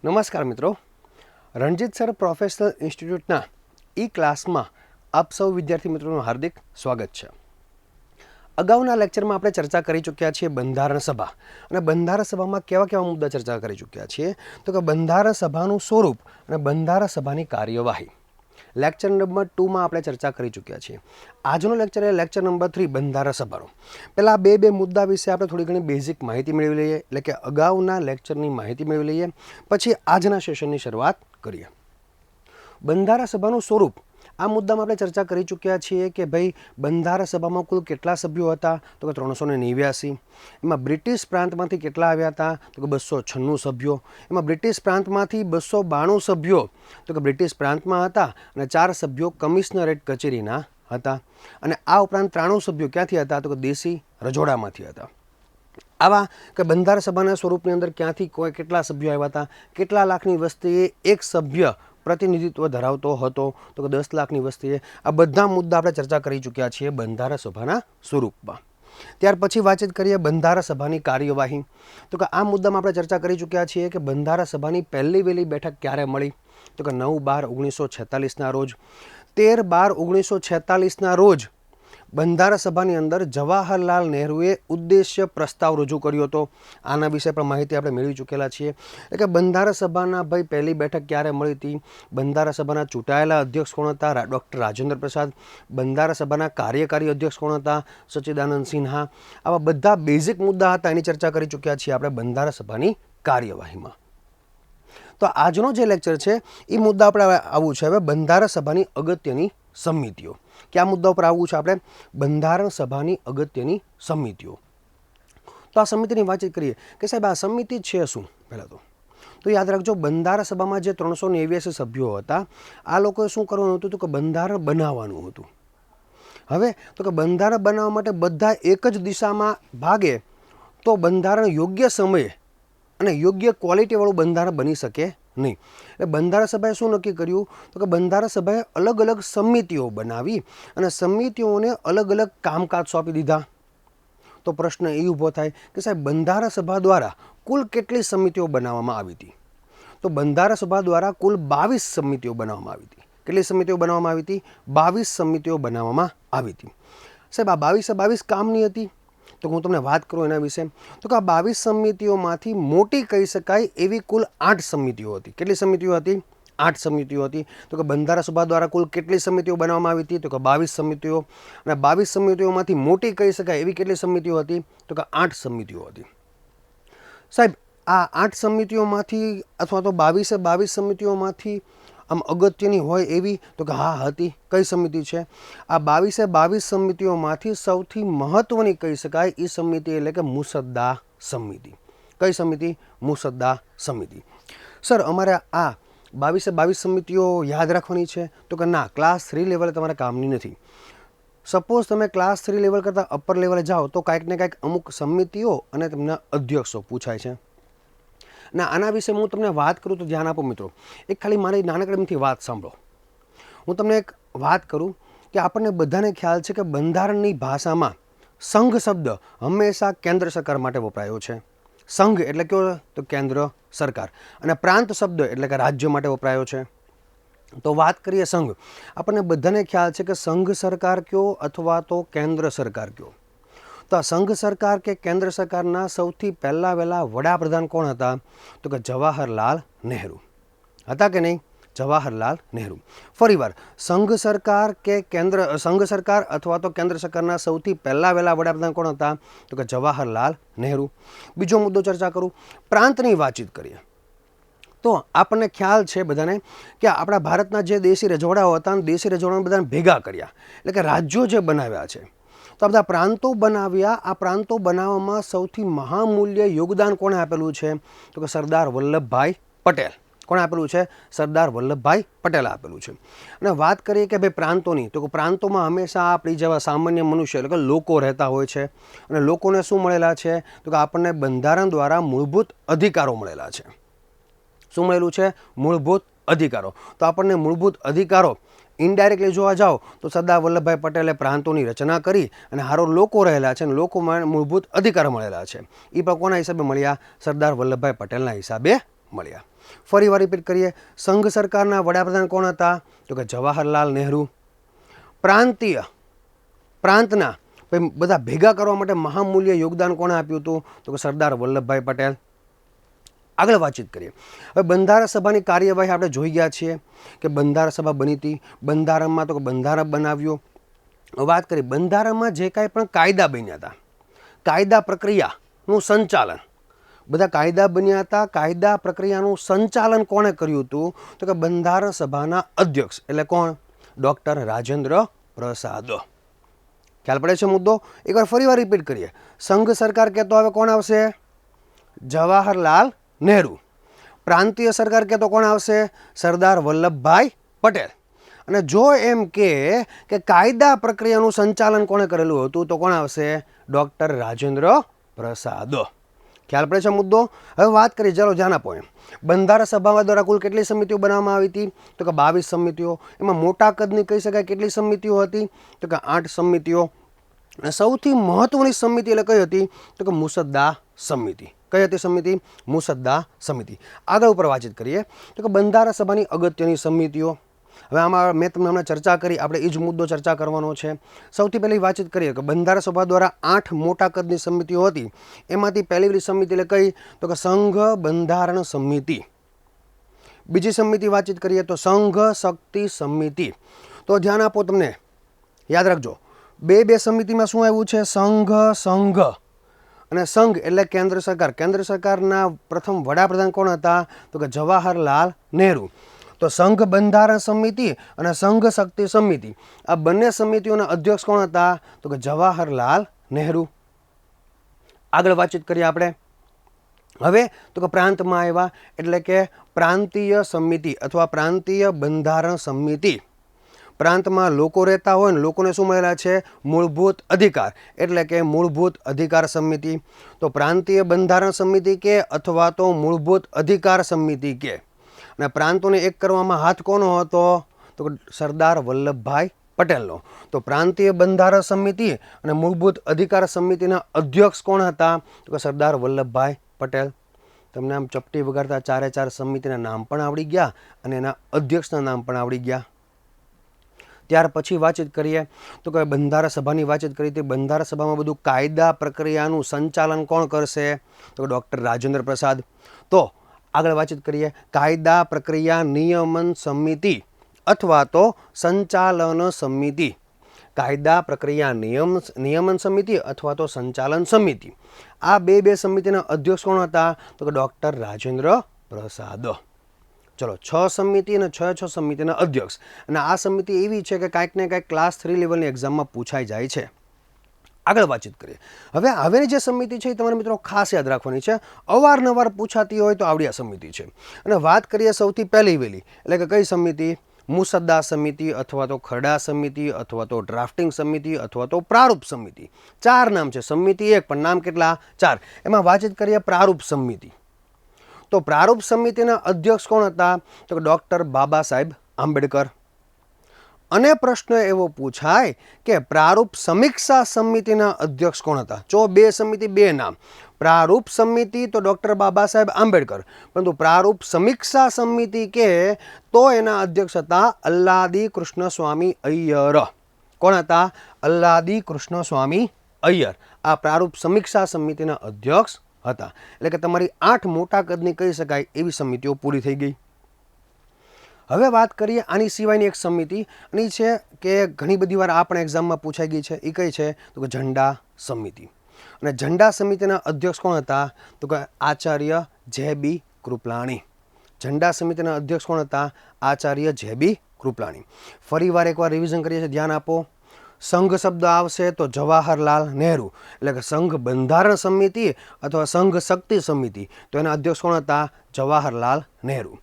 નમસ્કાર મિત્રો, Ranjit sir professional ઇન્સ્ટિટ્યૂટના ક્લાસમાં આપ સૌ વિદ્યાર્થી મિત્રોનું હાર્દિક સ્વાગત છે. અગાઉના લેક્ચરમાં આપણે ચર્ચા કરી ચૂક્યા છીએ બંધારણ સભા, અને બંધારણ સભામાં કેવા કેવા મુદ્દા ચર્ચા કરી ચૂક્યા છીએ તો કે બંધારણ સભાનું સ્વરૂપ અને બંધારણ સભાની કાર્યવાહી. લેક્ચર નંબર 2માં આપણે ચર્ચા કરી ચૂક્યા છીએ. આજનો લેક્ચર એ લેક્ચર નંબર 3 બંધારણ સભાનો. પહેલાં બે મુદ્દા વિશે આપણે થોડી ઘણી બેઝિક માહિતી મેળવી લઈએ, એટલે કે અગાઉના લેક્ચરની માહિતી મેળવી લઈએ, પછી આજના સેશનની શરૂઆત કરીએ. બંધારણ સભાનું સ્વરૂપ, આ મુદ્દામાં આપણે ચર્ચા કરી ચૂક્યા છીએ કે ભાઈ બંધારણ સભામાં કુલ કેટલા સભ્યો હતા તો કે 389. એમાં બ્રિટિશ પ્રાંતમાંથી કેટલા આવ્યા હતા તો કે 296 સભ્યો. એમાં બ્રિટિશ પ્રાંતમાંથી 292 સભ્યો તો કે બ્રિટિશ પ્રાંતમાં હતા, અને 4 સભ્યો કમિશનરેટ કચેરીના હતા, અને આ ઉપરાંત 93 સભ્યો ક્યાંથી હતા તો કે દેશી રજોડામાંથી હતા. આવા કે બંધારણ સભાના સ્વરૂપની અંદર ક્યાંથી કેટલા સભ્યો આવ્યા હતા, કેટલા લાખની વસ્તીએ એક સભ્ય પ્રતિનિધિત્વ ધરાવતો હતો તો કે 10 લાખની વસ્તીએ. આ બધા મુદ્દા આપણે ચર્ચા કરી ચૂક્યા છીએ બંધારણ સભાના સ્વરૂપમાં. ત્યાર પછી વાતચીત કરીએ બંધારણ સભાની કાર્યવાહી. તો કે આ મુદ્દામાં આપણે ચર્ચા કરી ચૂક્યા છીએ કે બંધારણ સભાની પહેલી વહેલી બેઠક ક્યારે મળી તો કે 9/12/1946ના રોજ. 13/12/1946ના રોજ બંધારણ સભાની અંદર જવાહરલાલ નહેરુએ ઉદ્દેશ્ય પ્રસ્તાવ રજૂ કર્યો હતો. આના વિશે પણ માહિતી આપણે મેળવી ચૂકેલા છીએ. એટલે કે બંધારણ સભાના ભાઈ પહેલી બેઠક ક્યારે મળી હતી, બંધારણ સભાના ચૂંટાયેલા અધ્યક્ષ કોણ હતા, ડૉક્ટર રાજેન્દ્ર પ્રસાદ. બંધારણ સભાના કાર્યકારી અધ્યક્ષ કોણ હતા, સચ્ચિદાનંદ સિન્હા. આવા બધા બેઝિક મુદ્દા હતા, એની ચર્ચા કરી ચૂક્યા છીએ આપણે બંધારણ સભાની કાર્યવાહીમાં. તો આજનો જે લેક્ચર છે એ મુદ્દા આપણે આવું છે હવે બંધારણ સભાની અગત્યની સમિતિઓ. કયા મુદ્દા ઉપર આવવું છે આપણે? બંધારણ સભાની અગત્યની સમિતિઓ. તો આ સમિતિની વાતચીત કરીએ કે સાહેબ આ સમિતિ છે શું. પહેલાં તો યાદ રાખજો, બંધારણ સભામાં જે 389 સભ્યો હતા, આ લોકોએ શું કરવાનું હતું કે બંધારણ બનાવવાનું હતું. હવે તો કે બંધારણ બનાવવા માટે બધા એક જ દિશામાં ભાગે તો બંધારણ યોગ્ય સમયે અને યોગ્ય ક્વોલિટીવાળું બંધારણ બની શકે નહીં. એટલે બંધારણ સભાએ શું નક્કી કર્યું તો કે બંધારણ સભાએ અલગ અલગ સમિતિઓ બનાવી અને સમિતિઓને અલગ અલગ કામકાજ સોંપી દીધા. તો પ્રશ્ન એ ઊભો થાય કે સાહેબ બંધારણ સભા દ્વારા કુલ કેટલી સમિતિઓ બનાવવામાં આવી હતી? તો બંધારણ સભા દ્વારા કુલ 22 સમિતિઓ બનાવવામાં આવી હતી. કેટલી સમિતિઓ બનાવવામાં આવી હતી? 22 સમિતિઓ બનાવવામાં આવી હતી. સાહેબ આ 22 કામની હતી તો હું તમને વાત કરું એના વિશે. તો કે આ 22 સમિતિઓમાંથી મોટી કહી શકાય એવી કુલ 8 સમિતિઓ હતી. કેટલી સમિતિઓ હતી? 8 સમિતિઓ હતી. તો કે બંધારણ સભા દ્વારા કુલ કેટલી સમિતિઓ બનાવવામાં આવી હતી તો કે 22 સમિતિઓ. અને 22 સમિતિઓમાંથી મોટી કહી શકાય એવી કેટલી સમિતિઓ હતી તો કે 8 સમિતિઓ હતી. સાહેબ આ 8 સમિતિઓમાંથી અથવા તો 22 સમિતિઓમાંથી આમ અગત્યની હોય એવી તો કે હા હતી. કઈ સમિતિ છે? આ 22 સમિતિઓમાંથી સૌથી મહત્વની કહી શકાય એ સમિતિ એટલે કે મુસદ્દા સમિતિ. કઈ સમિતિ? મુસદ્દા સમિતિ. સર અમારે આ 22 સમિતિઓ યાદ રાખવાની છે તો કે ના, ક્લાસ 3 લેવલે તમારે કામની નથી. સપોઝ તમે ક્લાસ 3 લેવલ કરતાં અપર લેવલે જાઓ તો કાંઈક ને કાંઈક અમુક સમિતિઓ અને તેમના અધ્યક્ષો પૂછાય છે. ના, આના વિશે હું તમને વાત કરું તો ધ્યાન આપો મિત્રો. એક ખાલી મારી નાનકડીથી વાત સાંભળો. હું તમને એક વાત કરું કે આપણને બધાને ખ્યાલ છે કે બંધારણની ભાષામાં સંઘ શબ્દ હંમેશા કેન્દ્ર સરકાર માટે વપરાયો છે. સંઘ એટલે કયો તો કેન્દ્ર સરકાર, અને પ્રાંત શબ્દ એટલે કે રાજ્ય માટે વપરાયો છે. તો વાત કરીએ સંઘ. આપણને બધાને ખ્યાલ છે કે સંઘ સરકાર કયો અથવા તો કેન્દ્ર સરકાર કયો. તો આ સંઘ સરકાર કે કેન્દ્ર સરકારના સૌથી વહેલા વડાપ્રધાન કોણ હતા તો કે જવાહરલાલ નહેરુ હતા કે નહીં? જવાહરલાલ નહેરુ. ફરીવાર, સંઘ સરકાર કે સંઘ સરકાર અથવા તો કેન્દ્ર સરકારના સૌથી વહેલા વડાપ્રધાન કોણ હતા તો કે જવાહરલાલ નહેરુ. બીજો મુદ્દો ચર્ચા કરું, પ્રાંતની વાતચીત કરીએ તો આપણને ખ્યાલ છે બધાને કે આપણા ભારતના જે દેશી રજવાડાઓ હતા, દેશી રજવાડાને બધાને ભેગા કર્યા, એટલે કે રાજ્યો જે બનાવ્યા છે. તો આ બધા પ્રાંતો બનાવ્યા. આ પ્રાંતો બનાવવામાં સૌથી મહામૂલ્ય યોગદાન કોણે આપેલું છે તો કે સરદાર વલ્લભભાઈ પટેલ. કોણે આપેલું છે? સરદાર વલ્લભભાઈ પટેલે આપેલું છે. અને વાત કરીએ કે ભાઈ પ્રાંતોની, તો કે પ્રાંતોમાં હંમેશા આપણી જેવા સામાન્ય મનુષ્ય એટલે કે લોકો રહેતા હોય છે. અને લોકોને શું મળેલા છે તો કે આપણને બંધારણ દ્વારા મૂળભૂત અધિકારો મળેલા છે. શું મળેલું છે? મૂળભૂત અધિકારો. તો આપણને મૂળભૂત અધિકારો ઇનડાયરેક્ટલી જોવા જાઓ તો સરદાર વલ્લભભાઈ પટેલે પ્રાંતોની રચના કરી અને હારો લોકો રહેલા છે અને લોકોમાં મૂળભૂત અધિકાર મળેલા છે. એ પણ કોના હિસાબે મળ્યા? સરદાર વલ્લભભાઈ પટેલના હિસાબે મળ્યા. ફરી વાર રિપીટ કરીએ. સંઘ સરકારના વડાપ્રધાન કોણ હતા? તો કે જવાહરલાલ નહેરુ. પ્રાંતના બધા ભેગા કરવા માટે મહામૂલ્ય યોગદાન કોણે આપ્યું હતું? તો કે સરદાર વલ્લભભાઈ પટેલ. આગળ વાતચીત કરીએ. હવે બંધારણ સભાની કાર્યવાહી આપણે જોઈ ગયા છીએ કે બંધારણ સભા બની હતી. બંધારણમાં તો કે બંધારણ બનાવ્યું. વાત કરી બંધારણમાં જે કાંઈ પણ કાયદા બન્યા હતા, કાયદા પ્રક્રિયાનું સંચાલન, બધા કાયદા બન્યા હતા, કાયદા પ્રક્રિયાનું સંચાલન કોણે કર્યું હતું? તો કે બંધારણ સભાના અધ્યક્ષ એટલે કોણ? ડૉક્ટર રાજેન્દ્ર પ્રસાદ. ખ્યાલ પડે છે મુદ્દો? એકવાર ફરી વાર રિપીટ કરીએ. સંઘ સરકાર કહેતો હવે કોણ આવશે? જવાહરલાલ નહેરુ. પ્રાંતીય સરકાર કહેતો કોણ આવશે? સરદાર વલ્લભભાઈ પટેલ. અને જો એમ કે કાયદા પ્રક્રિયાનું સંચાલન કોણે કરેલું હતું તો કોણ આવશે? ડૉક્ટર રાજેન્દ્ર પ્રસાદ. ખ્યાલ પડે છે મુદ્દો? હવે વાત કરીએ, ચાલો ધ્યાન આપો. બંધારણ સભા દ્વારા કુલ કેટલી સમિતિઓ બનાવવામાં આવી હતી? તો કે 22 સમિતિઓ. એમાં મોટા કદની કહી શકાય કેટલી સમિતિઓ હતી? તો કે 8 સમિતિઓ. અને સૌથી મહત્વની સમિતિ એટલે કઈ હતી? તો કે મુસદ્દા સમિતિ. કઈ હતી સમિતિ? મુસદ્દા સમિતિ. આગળ ઉપર વાતચીત કરીએ તો કે બંધારણ સભાની અગત્યની સમિતિઓ. હવે આમાં મેં તમને હમણાં ચર્ચા કરી, આપણે એ જ મુદ્દો ચર્ચા કરવાનો છે. સૌથી પહેલી વાતચીત કરીએ કે બંધારણ સભા દ્વારા 8 મોટા કદની સમિતિઓ હતી. એમાંથી પહેલી સમિતિ એટલે કઈ? તો કે સંઘ બંધારણ સમિતિ. બીજી સમિતિ વાતચીત કરીએ તો સંઘ શક્તિ સમિતિ. તો ધ્યાન આપો, તમને યાદ રાખજો, બે સમિતિમાં શું આવ્યું છે? સંઘ અને સંઘ એટલે કેન્દ્ર સરકાર. કેન્દ્ર સરકારના પ્રથમ વડાપ્રધાન કોણ હતા? તો કે જવાહરલાલ નહેરુ. તો સંઘ બંધારણ સમિતિ અને સંઘ શક્તિ સમિતિ, આ બંને સમિતિઓના અધ્યક્ષ કોણ હતા? તો કે જવાહરલાલ નહેરુ. આગળ વાતચીત કરીએ આપણે. હવે તો કે પ્રાંતમાં આવ્યા એટલે કે પ્રાંતીય સમિતિ અથવા પ્રાંતીય બંધારણ સમિતિ. પ્રાંતમાં લોકો રહેતા હોય ને લોકોને શું મળેલા છે? મૂળભૂત અધિકાર એટલે કે મૂળભૂત અધિકાર સમિતિ. તો પ્રાંતીય બંધારણ સમિતિ કે અથવા તો મૂળભૂત અધિકાર સમિતિ કે. અને પ્રાંતોને એક કરવામાં હાથ કોનો હતો? તો સરદાર વલ્લભભાઈ પટેલનો. તો પ્રાંતીય બંધારણ સમિતિ અને મૂળભૂત અધિકાર સમિતિના અધ્યક્ષ કોણ હતા? તો કે સરદાર વલ્લભભાઈ પટેલ. તમને આમ ચપટી વગાડતા 4 સમિતિના નામ પણ આવડી ગયા અને એના અધ્યક્ષના નામ પણ આવડી ગયા. ત્યાર પછી વાતચીત કરીએ તો કે બંધારણ સભાની વાતચીત કરી હતી. બંધારણ સભામાં બધું કાયદા પ્રક્રિયાનું સંચાલન કોણ કરશે? તો કે ડૉક્ટર રાજેન્દ્ર પ્રસાદ. તો આગળ વાતચીત કરીએ. કાયદા પ્રક્રિયા નિયમન સમિતિ અથવા તો સંચાલન સમિતિ. કાયદા પ્રક્રિયા નિયમન સમિતિ અથવા તો સંચાલન સમિતિ. આ બે સમિતિના અધ્યક્ષ કોણ હતા? તો કે ડૉક્ટર રાજેન્દ્ર પ્રસાદ. ચલો 6 સમિતિ અને 6 સમિતિના અધ્યક્ષ. અને આ સમિતિ એવી છે કે કાંઈક ને કાંઈક ક્લાસ 3 લેવલની એક્ઝામમાં પૂછાઈ જાય છે. આગળ વાતચીત કરીએ. હવેની જે સમિતિ છે એ તમારા મિત્રો ખાસ યાદ રાખવાની છે. અવારનવાર પૂછાતી હોય તો આવડી આ સમિતિ છે. અને વાત કરીએ સૌથી પહેલી વહેલી એટલે કે કઈ સમિતિ? મુસદ્દા સમિતિ અથવા તો ખરડા સમિતિ અથવા તો ડ્રાફ્ટિંગ સમિતિ અથવા તો પ્રારૂપ સમિતિ. 4 નામ છે. સમિતિ 1 પણ નામ કેટલા? 4. એમાં વાતચીત કરીએ પ્રારૂપ સમિતિ. તો પ્રારૂપ સમિતિના અધ્યક્ષ કોણ હતા? તો ડૉક્ટર બાબા સાહેબ આંબેડકર. અને પ્રશ્ન એવો પૂછાય કે પ્રારૂપ સમીક્ષા સમિતિના અધ્યક્ષ કોણ હતા? જો 2 સમિતિ 2 નામ. પ્રારૂપ સમિતિ તો ડૉક્ટર બાબા સાહેબ આંબેડકર, પરંતુ પ્રારૂપ સમીક્ષા સમિતિ કે તો એના અધ્યક્ષ હતા અલ્લાદી કૃષ્ણ સ્વામી અય્યર. કોણ હતા? અલ્લાદી કૃષ્ણ સ્વામી અય્યર. આ પ્રારૂપ સમીક્ષા સમિતિના અધ્યક્ષ હતા. એટલે કે તમારી 8 મોટા કદની કહી શકાય એવી સમિતિઓ પૂરી થઈ ગઈ. હવે વાત કરીએ આની સિવાયની એક સમિતિ, અને છે કે ઘણી બધી વાર આ પણ એક્ઝામમાં પૂછાઈ ગઈ છે. એ કઈ છે? તો કે ઝંડા સમિતિ. અને ઝંડા સમિતિના અધ્યક્ષ કોણ હતા? તો કે આચાર્ય જે.બી. કૃપલાણી. ઝંડા સમિતિના અધ્યક્ષ કોણ હતા? આચાર્ય જે.બી. કૃપલાણી. ફરીવાર એકવાર રિવિઝન કરીએ છીએ, ધ્યાન આપો. સંઘ શબ્દ આવશે તો જવાહરલાલ નહેરુ એટલે કે સંઘ બંધારણ સમિતિ અથવા સંઘ શક્તિ સમિતિ. તો એના અધ્યક્ષ કોણ હતા? જવાહરલાલ નહેરુ.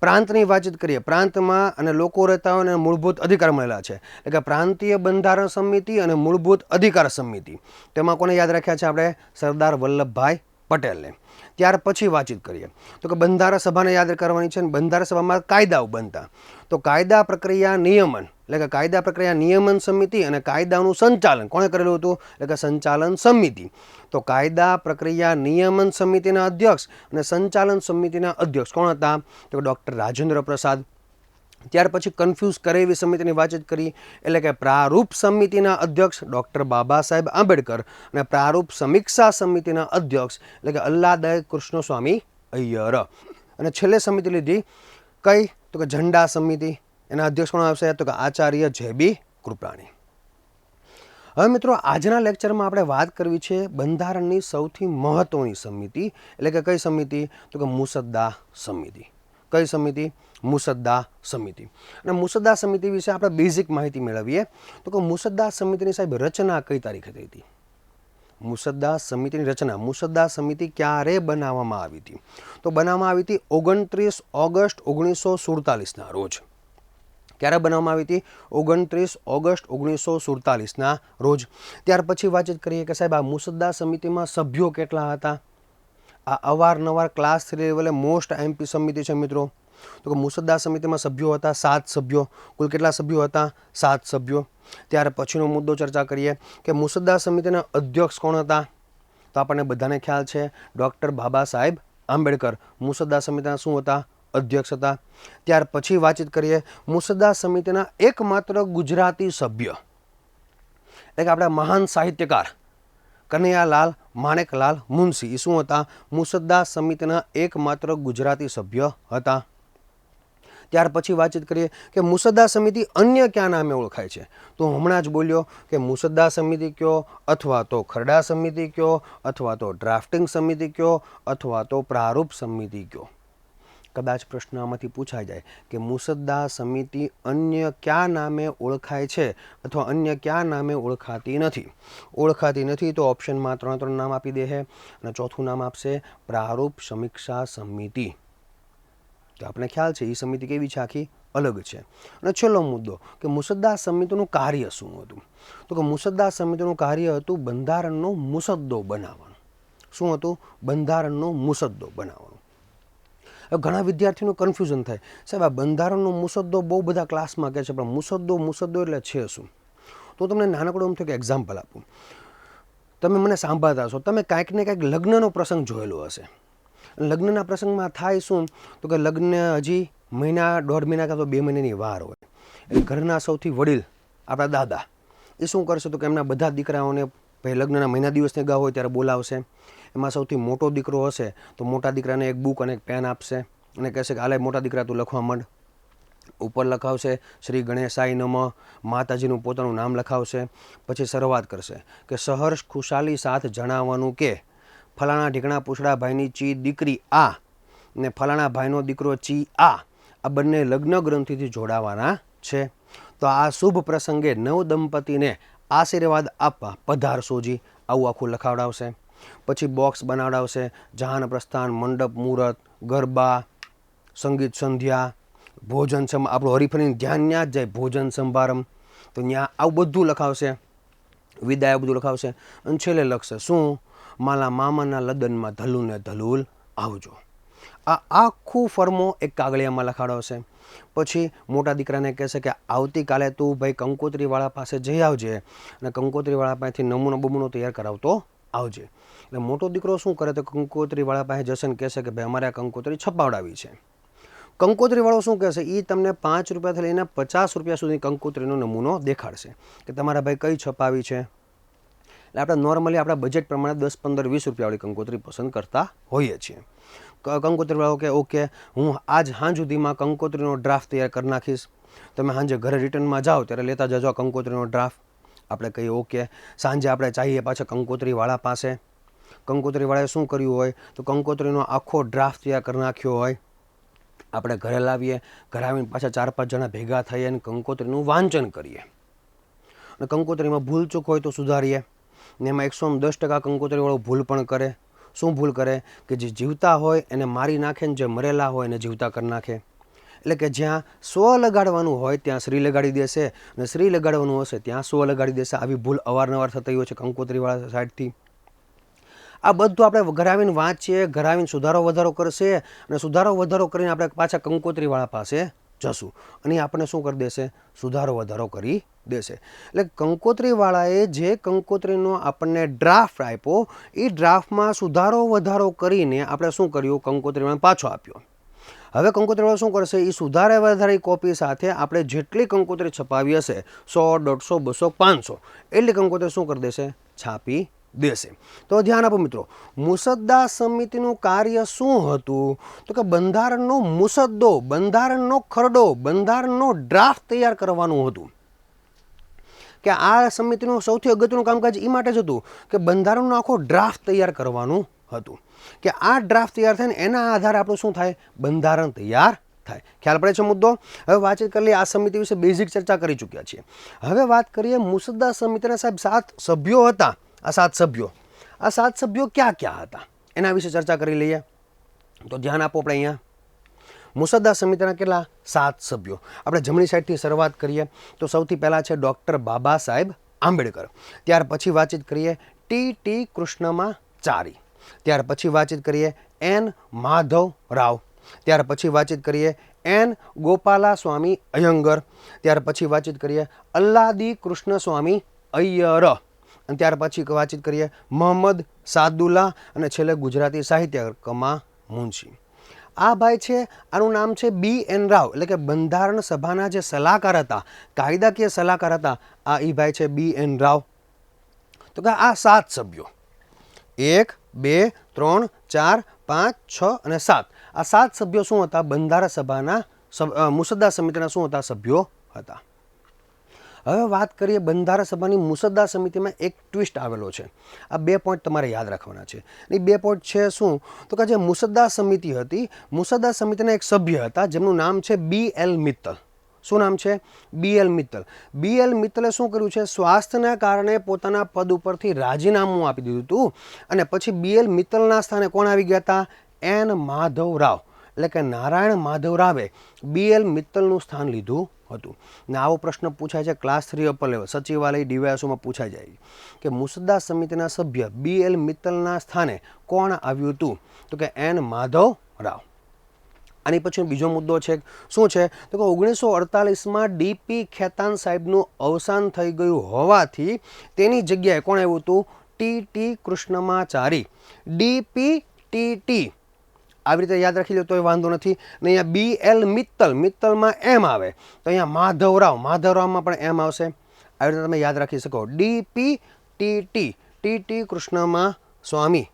પ્રાંતની વાતચીત કરીએ. પ્રાંતમાં અને લોકો રહેતા હોય અને મૂળભૂત અધિકાર મળેલા છે એટલે કે પ્રાંતીય બંધારણ સમિતિ અને મૂળભૂત અધિકાર સમિતિ. તેમાં કોને યાદ રાખ્યા છે આપણે? સરદાર વલ્લભભાઈ પટેલને. ત્યાર પછી વાતચીત કરીએ તો કે બંધારણ સભાને યાદ કરવાની છે. બંધારણ સભામાં કાયદાઓ બનતા, તો કાયદા પ્રક્રિયા નિયમન એટલે કે કાયદા પ્રક્રિયા નિયમન સમિતિ અને કાયદાનું સંચાલન કોણે કરેલું હતું? એટલે કે સંચાલન સમિતિ. તો કાયદા પ્રક્રિયા નિયમન સમિતિના અધ્યક્ષ અને સંચાલન સમિતિના અધ્યક્ષ કોણ હતા? તો કે ડૉક્ટર રાજેન્દ્ર પ્રસાદ. ત્યાર પછી કન્ફ્યુઝ કરે એવી સમિતિની વાતચીત કરી, એટલે કે પ્રારૂપ સમિતિના અધ્યક્ષ ડૉક્ટર બાબા સાહેબ આંબેડકર અને પ્રારૂપ સમીક્ષા સમિતિના અધ્યક્ષ એટલે કે અલ્લાદય કૃષ્ણસ્વામી અય્યર. અને છેલ્લે સમિતિ લીધી કઈ? તો કે ઝંડા સમિતિ. એના અધ્યક્ષ કોણ આવશે? તો કે આચાર્ય જે.બી. કૃપલાણી. હવે મિત્રો, આજના લેક્ચરમાં આપણે વાત કરવી છે બંધારણની સૌથી મહત્વની સમિતિ, એટલે કે કઈ સમિતિ? તો કે મુસદ્દા સમિતિ. કઈ સમિતિ? મુસદ્દા સમિતિ. અને મુસદ્દા સમિતિ વિશે આપણે બેઝિક માહિતી મેળવીએ તો કે મુસદ્દા સમિતિની સાહેબ રચના કઈ તારીખે થઈ હતી? મુસદ્દા સમિતિની રચના, મુસદ્દા સમિતિ ક્યારે બનાવવામાં આવી હતી? તો બનાવવામાં આવી હતી 29 ઓગસ્ટ 1947ના રોજ. ક્યારે બનાવવામાં આવી હતી? 29 ઓગસ્ટ 1947ના રોજ. ત્યાર પછી વાતચીત કરીએ કે સાહેબ આ મુસદ્દા સમિતિમાં સભ્યો કેટલા હતા? આ અવારનવાર ક્લાસ 3 લેવલે મોસ્ટ આઈએમપી સમિતિ છે મિત્રો. તો કે મુસદ્દા સમિતિમાં સભ્યો હતા 7 સભ્યો. કુલ કેટલા સભ્યો હતા? 7 સભ્યો. ત્યાર પછીનો મુદ્દો ચર્ચા કરીએ કે મુસદ્દા સમિતિના અધ્યક્ષ કોણ હતા? તો આપણને બધાને ખ્યાલ છે ડૉક્ટર બાબા સાહેબ આંબેડકર મુસદ્દા સમિતિના શું હતા? અધ્યક્ષ હતા. ત્યાર પછી વાતચીત કરીએ મુસદ્દા સમિતિના એકમાત્ર ગુજરાતી સભ્ય એટલે કે આપણા મહાન સાહિત્યકાર કનૈયાલાલ માણેકલાલ મુનશી એ શું હતા? મુસદ્દા સમિતિના એકમાત્ર ગુજરાતી સભ્ય હતા. ત્યાર પછી વાતચીત કરીએ કે મુસદ્દા સમિતિ અન્ય કયા નામે ઓળખાય છે? તો હમણાં જ બોલ્યો કે મુસદ્દા સમિતિ કયો, અથવા તો ખરડા સમિતિ કયો, અથવા તો ડ્રાફ્ટિંગ સમિતિ કયો, અથવા તો પ્રારૂપ સમિતિ કયો. કદાચ પ્રશ્ન આમાંથી પૂછાઈ જાય કે મુસદ્દા સમિતિ અન્ય કયા નામે ઓળખાય છે અથવા અન્ય કયા નામે ઓળખાતી નથી? ઓળખાતી નથી તો ઓપ્શનમાં 3 નામ આપી દે છે અને ચોથું નામ આપશે પ્રારૂપ સમીક્ષા સમિતિ. તો આપણે ખ્યાલ છે એ સમિતિ કેવી છે? આખી અલગ છે. અને છેલ્લો મુદ્દો કે મુસદ્દા સમિતિનું કાર્ય શું હતું? તો કે મુસદ્દા સમિતિનું કાર્ય હતું બંધારણનો મુસદ્દો બનાવવાનું. શું હતું? બંધારણનો મુસદ્દો બનાવવાનો. ઘણા વિદ્યાર્થીઓનું કન્ફ્યુઝન થાય, સાહેબ આ બંધારણનો મુસદ્દો બહુ બધા ક્લાસમાં કહે છે, પણ મુસદ્દો એટલે છે શું? તો તમને નાનકડું એમ થયું કે એક્ઝામ્પલ આપું. તમે મને સાંભળતા હશો, તમે કાંઈક ને કાંઈક લગ્નનો પ્રસંગ જોયેલો હશે. લગ્નના પ્રસંગમાં થાય શું? તો કે લગ્ન હજી મહિના 1.5 મહિના કાં તો 2 મહિનાની વાર હોય. એટલે ઘરના સૌથી વડીલ આપણા દાદા એ શું કરશે? તો કે એમના બધા દીકરાઓને ભાઈ લગ્નના મહિના દિવસની અગાઉ હોય ત્યારે બોલાવશે. એમાં સૌથી મોટો દીકરો હશે તો મોટા દીકરાને એક બુક અને એક પેન આપશે અને કહેશે કે હાલે મોટા દીકરા તું લખવા માંડ. ઉપર લખાવશે શ્રી ગણેશાય નમઃ, માતાજીનું પોતાનું નામ લખાવશે. પછી શરૂઆત કરશે કે સહર્ષ ખુશાલી સાથ જણાવવાનું કે ફલાણા ઢીકણા પૂછડા ભાઈની ચી દીકરી આ ને ફલાણા ભાઈનો દીકરો ચી આ બંને લગ્ન ગ્રંથિથી જોડાવાના છે. તો આ શુભ પ્રસંગે નવ દંપતીને આશીર્વાદ આપવા પધારશોજી આવું આખું લખાવડાવશે. પછી બોક્સ બનાવડાવશે, જહાન પ્રસ્થાન, મંડપ મુહૂર્ત, ગરબા, સંગીત સંધ્યા, ભોજન આપણું હરીફરીને ધ્યાન ત્યાં જ જાય ભોજન સંભારમ, તો ત્યાં આવું બધું લખાવશે. વિદાય બધું લખાવશે અને છેલ્લે લખશે શું? માલા મામાના લદનમાં ધલું ને ધલુલ આવજો. આ આખું ફર્મો એક કાગળિયામાં લખાડાવશે. પછી મોટા દીકરાને કહેશે કે આવતીકાલે તું ભાઈ કંકોત્રીવાળા પાસે જઈ આવજે અને કંકોત્રીવાળા પાસેથી નમૂનો બમૂનો તૈયાર કરાવતો આવજે. એટલે મોટો દીકરો શું કરે? તો કંકોત્રીવાળા પાસે જશે ને કહેશે કે ભાઈ અમારે આ કંકોત્રી છપાવડાવી છે. કંકોત્રીવાળો શું કહેશે? એ તમને 5 રૂપિયાથી લઈને 50 રૂપિયા સુધી કંકોત્રીનો નમૂનો દેખાડશે કે તમારા ભાઈ કઈ છપાવી છે. એટલે આપણે નોર્મલી આપણા બજેટ પ્રમાણે 10, 15, 20 રૂપિયાવાળી કંકોત્રી પસંદ કરતા હોઈએ છીએ. કંકોત્રીવાળો કે ઓકે હું આજ સાંજ સુધીમાં કંકોત્રીનો ડ્રાફ્ટ તૈયાર કરી નાખીશ, તમે સાંજે ઘરે રિટર્નમાં જાઓ ત્યારે લેતા જજો કંકોત્રીનો ડ્રાફ્ટ. આપણે કહીએ ઓકે. સાંજે આપણે ચાહીએ પાછા કંકોત્રીવાળા પાસે. કંકોત્રીવાળાએ શું કર્યું હોય? તો કંકોત્રીનો આખો ડ્રાફ્ટ તૈયાર કરી નાખ્યો હોય. આપણે ઘરે લાવીએ, ઘરે આવીને પાછા 4-5 જણા ભેગા થઈએ અને કંકોત્રીનું વાંચન કરીએ અને કંકોત્રીમાં ભૂલચૂક હોય તો સુધારીએ. ને એમાં 110% કંકોત્રીવાળો ભૂલ પણ કરે. શું ભૂલ કરે? કે જે જીવતા હોય એને મારી નાખે ને જે મરેલા હોય એને જીવતા કરી નાખે. એટલે કે જ્યાં સ્વ લગાડવાનું હોય ત્યાં શ્રી લગાડી દેશે અને શ્રી લગાડવાનું હશે ત્યાં સ્વ લગાડી દેશે. આવી ભૂલ અવારનવાર થતી હોય છે કંકોત્રીવાળા સાઈડથી. આ બધું આપણે ઘરે આવીને વાંચીએ, ઘરે આવીને સુધારો વધારો કરશે અને સુધારો વધારો કરીને આપણે પાછા કંકોત્રીવાળા પાસે જશું અને એ આપણને શું કરી દેશે? સુધારો વધારો કરી દેશે. એટલે કંકોત્રીવાળાએ જે કંકોત્રીનો આપણને ડ્રાફ્ટ આપ્યો એ ડ્રાફ્ટમાં સુધારો વધારો કરીને આપણે શું કર્યું? કંકોત્રીવાળાને પાછો આપ્યો. હવે કંકોત્રીવાળો શું કરશે? એ સુધારે વધારી કોપી સાથે આપણે જેટલી કંકોત્રી છપાવી હશે 100, 150, 200, 500 એટલી કંકોત્રી શું કરી દેશે? છાપી દેશે. તો ધ્યાન આપો મિત્રો, મુસદ્દા સમિતિનું કાર્ય શું હતું? તો કે બંધારણનો મુસદ્દો, બંધારણનો ખરડો, બંધારણનો ડ્રાફ્ટ તૈયાર કરવાનું હતું. કે આ સમિતિનું સૌથી અગત્યનું કામકાજ એ માટે જ હતું કે બંધારણનો આખો ડ્રાફ્ટ તૈયાર કરવાનું હતું. કે આ ડ્રાફ્ટ તૈયાર થાય ને એના આધારે આપણું શું થાય? બંધારણ તૈયાર થાય. ખ્યાલ પડે છે મુદ્દો? હવે વાતચીત કરી લઈએ. આ સમિતિ વિશે બેઝિક ચર્ચા કરી ચૂક્યા છીએ. હવે વાત કરીએ મુસદ્દા સમિતિના સાહેબ 7 સભ્યો હતા. આ 7 સભ્યો, આ 7 સભ્યો ક્યાં ક્યાં હતા એના વિશે ચર્ચા કરી લઈએ. તો ધ્યાન આપો. આપણે અહીંયા મુસદ્દા સમિતિના કેટલા? 7 સભ્યો. આપણે જમણી સાઈડથી શરૂઆત કરીએ તો સૌથી પહેલાં છે ડૉક્ટર બાબા સાહેબ આંબેડકર. ત્યાર પછી વાતચીત કરીએ ટી કૃષ્ણમાચારી. ત્યાર પછી વાતચીત કરીએ એન માધવ રાવ. ત્યાર પછી વાતચીત કરીએ એન ગોપાલા સ્વામી અયંગર. ત્યાર પછી વાતચીત કરીએ અલ્લાદી કૃષ્ણ સ્વામી અય્યર. અને ત્યાર પછી વાતચીત કરીએ મોહમ્મદ સાદુલ્લા અને છેલ્લે ગુજરાતી સાહિત્યકાર કમા મુનશી. આ ભાઈ છે, આનું નામ છે BN રાવ, એટલે કે બંધારણ સભાના જે સલાહકાર હતા, કાયદાકીય સલાહકાર હતા, આ એ ભાઈ છે BN રાવ. તો કે આ 7 સભ્યો 1, 2, 3, 4, 5, 6 અને 7 આ 7 સભ્યો શું હતા? બંધારણ સભાના મુસદ્દા સમિતિના શું હતા? સભ્યો હતા. હવે વાત કરીએ બંધારણ સભાની મુસદ્દા સમિતિમાં એક ટ્વિસ્ટ આવેલો છે. આ 2 પોઈન્ટ તમારે યાદ રાખવાના છે. એ 2 પોઈન્ટ છે શું? તો કે જે મુસદ્દા સમિતિ હતી, મુસદ્દા સમિતિના એક સભ્ય હતા જેમનું નામ છે BL મિત્તલ. શું નામ છે? BL મિત્તલ. BL મિત્તલે શું કર્યું છે? સ્વાસ્થ્યના કારણે પોતાના પદ ઉપરથી રાજીનામું આપી દીધું હતું અને પછી BL મિત્તલના સ્થાને કોણ આવી ગયા હતા? એન માધવ રાવ, એટલે કે નારાયણ માધવ રાવે BL મિત્તલનું સ્થાન લીધું હતું. ને આવો પ્રશ્ન પૂછાય છે ક્લાસ 3 અપર લેવલ સચિવાલય ડીવાયએસઓમાં પૂછાઈ જાય કે મુસદ્દા સમિતિના સભ્ય BL મિત્તલના સ્થાને કોણ આવ્યું હતું? તો કે એન માધવ રાવ. આની પછી બીજો મુદ્દો છે. શું છે? તો કે 1948માં DP ખેતાન સાહેબનું અવસાન થઈ ગયું હોવાથી તેની જગ્યાએ કોણ આવ્યું હતું? TT કૃષ્ણમાચારી. DPTT આવી રીતે યાદ રાખી લો તોય વાંધો નથી. ને અહીંયા BL મિત્તલ, મિત્તલમાં એમ આવે તો અહીંયા માધવરાવ, માધવરાવમાં પણ એમ આવશે. આવી રીતે તમે યાદ રાખી શકો. DPTT, TT કૃષ્ણમા સ્વામી.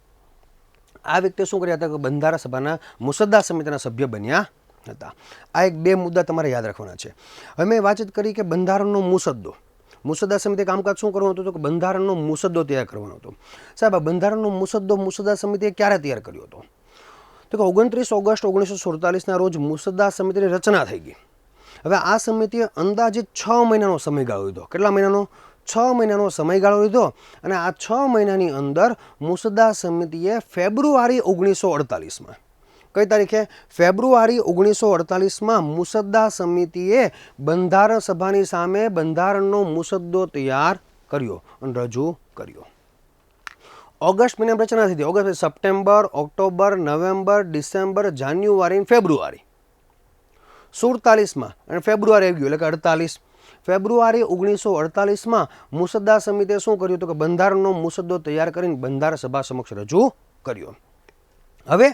આ વ્યક્તિ શું કર્યા હતા? કે બંધારણ સભાના મુસદ્દા સમિતિના સભ્ય બન્યા હતા. આ એક 2 મુદ્દા તમારે યાદ રાખવાના છે. હવે મેં વાતચીત કરી કે બંધારણનો મુસદ્દો, મુસદ્દા સમિતિ કામકાજ શું કરવાનું હતું? તો કે બંધારણનો મુસદ્દો તૈયાર કરવાનો હતો. સાહેબ આ બંધારણનો મુસદ્દો મુસદ્દા સમિતિએ ક્યારે તૈયાર કર્યો હતો? તો કે 29 ઓગસ્ટ 1947ના રોજ મુસદ્દા સમિતિની રચના થઈ ગઈ. હવે આ સમિતિએ અંદાજિત 6 મહિનાનો સમયગાળો લીધો. કેટલા મહિનાનો? 6 મહિનાનો સમયગાળો લીધો અને આ 6 મહિનાની અંદર મુસદ્દા સમિતિએ ફેબ્રુઆરી 1948માં, કઈ તારીખે? ફેબ્રુઆરી 1948માં મુસદ્દા સમિતિએ બંધારણ સભાની સામે બંધારણનો મુસદ્દો તૈયાર કર્યો અને રજૂ કર્યો. ઓગસ્ટ મહિનામાં રચના થઈ હતી. August, September, October, November, December, January, February. 47માં અને ફેબ્રુઆરી આવી ગયું એટલે કે 48. ફેબ્રુઆરી 1948માં મુસદ્દા સમિતિએ શું કર્યું? તો કે બંધારણનો મુસદ્દો તૈયાર કરીને બંધારણ સભા સમક્ષ રજૂ કર્યો. હવે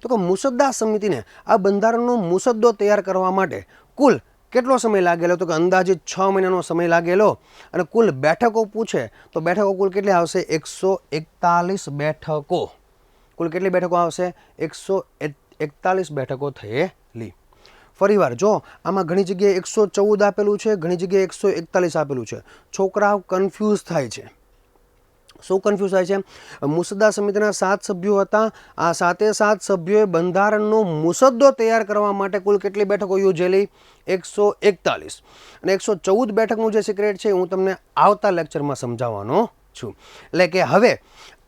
તો કે મુસદ્દા સમિતિને આ બંધારણનો મુસદ્દો તૈયાર કરવા માટે કુલ કેટલો સમય લાગેલો? તો કે અંદાજિત 6 મહિનાનો સમય લાગેલો. અને કુલ બેઠકો પૂછે તો બેઠકો કુલ કેટલી આવશે? 141 બેઠકો. કુલ કેટલી બેઠકો આવશે? 141 બેઠકો થયેલી. ફરીવાર જો આમાં ઘણી જગ્યાએ 114 આપેલું છે, ઘણી જગ્યાએ 141 આપેલું છે. છોકરાઓ કન્ફ્યુઝ થાય છે. શું કન્ફ્યુઝ થાય છે? મુસદ્દા સમિતિના 7 સભ્યો હતા. આ 7 સભ્યોએ બંધારણનો મુસદ્દો તૈયાર કરવા માટે કુલ કેટલી બેઠકો યોજેલી? 141. અને 114 બેઠકનું જે સિક્રેટ છે હું તમને આવતા લેક્ચરમાં સમજાવવાનો છું. એટલે કે હવે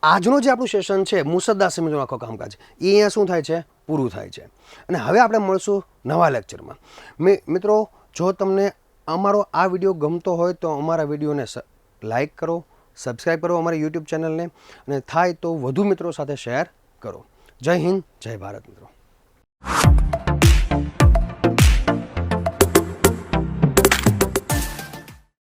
આજનું જે આપણું સેશન છે મુસદ્દા સમિતિનું આખો કામકાજ એ અહીંયા શું થાય છે? પૂરું થાય છે. અને હવે આપણે મળશું નવા લેક્ચરમાં. મિત્રો જો તમને અમારો આ વિડીયો ગમતો હોય તો અમારા વિડીયોને લાઈક કરો, સબસ્ક્રાઈબ કરો અમારી યુટ્યુબ ચેનલને, અને થાય તો વધુ મિત્રો સાથે શેર કરો. જય હિન્દ, જય ભારત મિત્રો.